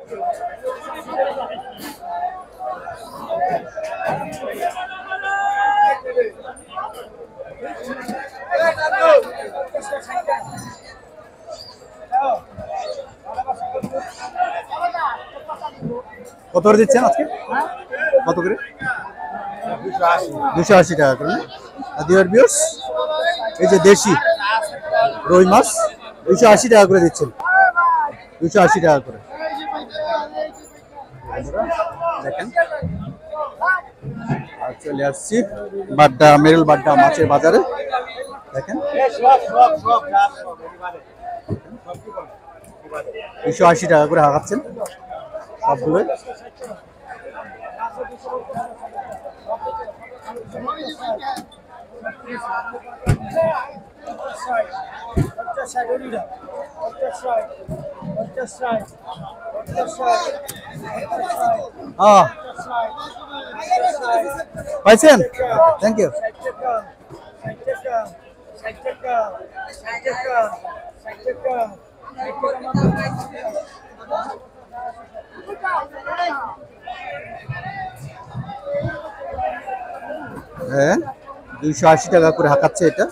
কত করে দিচ্ছেন আজকে? কত করে? 280 টাকা করে। ডিয়ার ভিউয়ার্স, এই যে দেশি রুই মাছ 280 টাকা করে দিচ্ছেন, 280 টাকা করে। দেখেন, আর চলে আসছি বাড্ডা, মেরুল বাড্ডা মাছের বাজারে। দেখেন 280 টাকা করে হাঁকাচ্ছেন সবগুলো। পাইছেন? Thank you. হ্যাঁ, 280 টাকা করে হাঁকাচ্ছে এটা।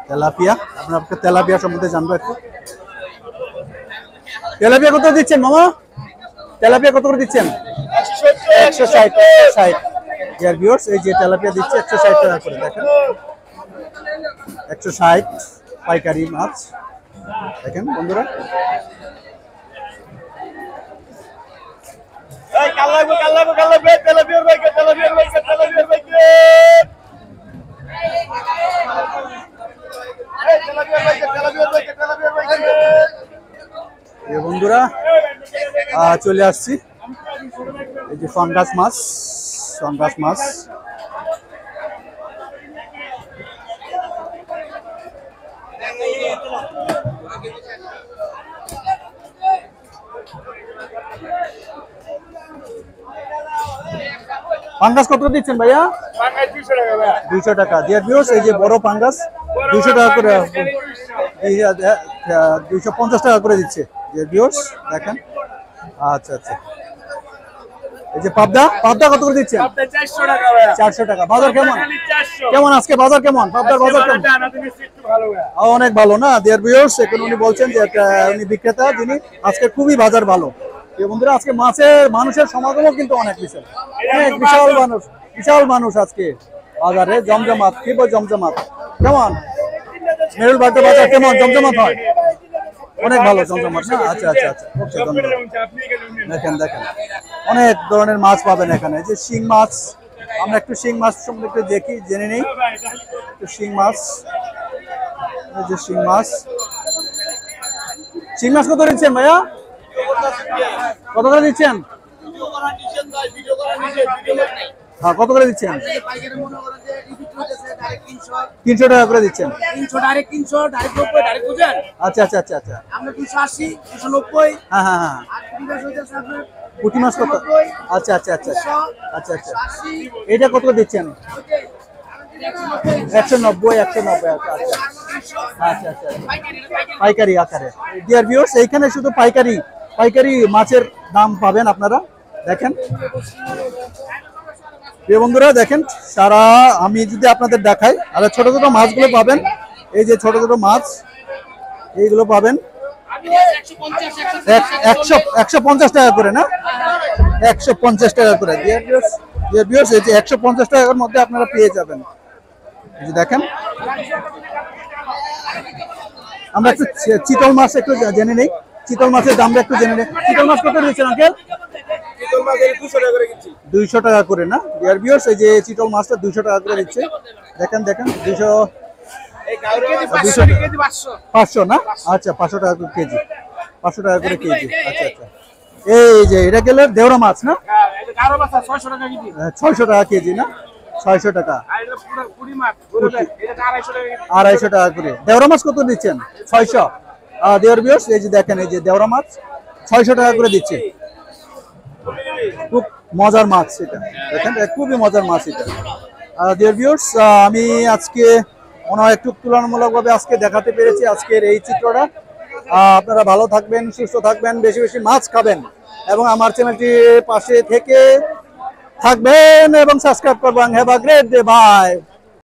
তেলাপিয়া, আপনাকে তেলাপিয়া সম্বন্ধে জানবো একটু। তেলাপিয়া কত দিচ্ছেন মামা? তেলাপিয়া কত করে দিচ্ছেন? 160। ডিয়ার ভিউয়ার্স, এই যে তেলাপিয়া দিচ্ছে 160 টাকা করে। দেখেন 160 পাইকারি মাছ। দেখেন বন্ধুরা, বন্ধুরা চলে আসছি এই যে ফাঙ্গাস মাছ, ফাঙ্গাস মাছ। পাঙ্গাস কত দিচ্ছেন ভাইয়া? 200 টাকা। ডিয়ার ভিউয়ার্স, এই যে বড় পাঙ্গাস 200 টাকা করে, 250 টাকা করে দিচ্ছে ডিয়ার ভিউয়ার্স। দেখেন, আচ্ছা আচ্ছা। এই যে পাবদা, পাবদা কত করে দিচ্ছেন? 400 টাকা। বাজার কেমন? কেমন আজকে বাজার কেমন? পাবদার বাজার কেমন? অনেক ভালো না ডিয়ার ভিউয়ার্স? এখন উনি বলছেন যে উনি বিক্রেতা, যিনি আজকে খুবই বাজার ভালো। বন্ধুরা, আজকে মাছের মানুষের সমাগমও কিন্তু অনেক বিশাল, অনেক বিশাল মানুষ, বিশাল মানুষ আজকে বাজারে। জমজমাট, কি বল জমজমাট। কেমন মেরুল বাড্ডা বাজার কেমন জমজমাট হয়? অনেক ভালো জমজমাট না? আচ্ছা আচ্ছা আচ্ছা, ওকে, ধন্যবাদ। দেখেন দেখেন, অনেক ধরনের মাছ পাবেন এখানে। যে শিং মাছ, আমরা একটু শিং মাছ সম্বন্ধে একটু দেখি, জেনে নেই। শিং মাছ, এই যে শিং মাছ। শিং মাছ কত দিচ্ছেন ভাইয়া? কত করে দিচ্ছেন? হ্যাঁ, কত করে দিচ্ছেন? 300 টাকা করে দিচ্ছেন। আচ্ছা আচ্ছা আচ্ছা আচ্ছা। হ্যাঁ হ্যাঁ হ্যাঁ। পুঁটি মাছ কত? আচ্ছা আচ্ছা আচ্ছা আচ্ছা আচ্ছা। এটা কত করে দিচ্ছেন? 190। আচ্ছা আচ্ছা আচ্ছা, পাইকারি আকারে। ডিয়ার ভিউয়ার্স, এইখানে শুধু পাইকারি পাইকারি মাছের দাম পাবেন আপনারা। দেখেন প্রিয় বন্ধুরা, দেখেন সারা আমি যদি আপনাদের দেখাই, আর ছোট ছোট মাছগুলো পাবেন। এই যে ছোট ছোট মাছ, এইগুলো পাবেন 150 টাকা করে না? 150 টাকা করে। ডিয়ার ভিউয়ার্স, এই যে 150 টাকার মধ্যে আপনারা পেয়ে যাবেন। এই যে দেখেন, আমরা একটু চিতল মাছ একটু জেনে নেই। চিতল মাছের দামটা একটু জেনে নেই। চিতল মাছ কত দিচ্ছেন আঙ্কেল? 200 টাকা করে না? ডিয়ার ভিউয়ার্স, এই যে চিতল মাছটা 200 টাকা করে দিচ্ছে। দেখেন দেখেন, 500 না? আচ্ছা 500 টাকা করে কেজি, 500 টাকা করে কেজি। আচ্ছা আচ্ছা, এই যে এটা গেল দেওরা মাছ না? 600 টাকা কেজি না? 600 টাকা, 250 টাকা করে। দেওরা মাছ কত দিচ্ছেন? 600। দেওয়ার ভিউয়ার্স, এই যে দেখেন, এই যে দেওরা মাছ 600 টাকা করে দিচ্ছে। খুব মজার মাছ এটা, দেখেন খুবই মজার মাছ এটা। দেওয়ার ভিউয়ার্স, আমি আজকে মনে হয় একটু তুলনামূলকভাবে আজকে দেখাতে পেরেছি আজকের এই চিত্রটা। আপনারা ভালো থাকবেন, সুস্থ থাকবেন, বেশি বেশি মাছ খাবেন এবং আমার চ্যানেলটির পাশে থেকে থাকবেন এবং সাবস্ক্রাইব করবেন। Have a great day, by.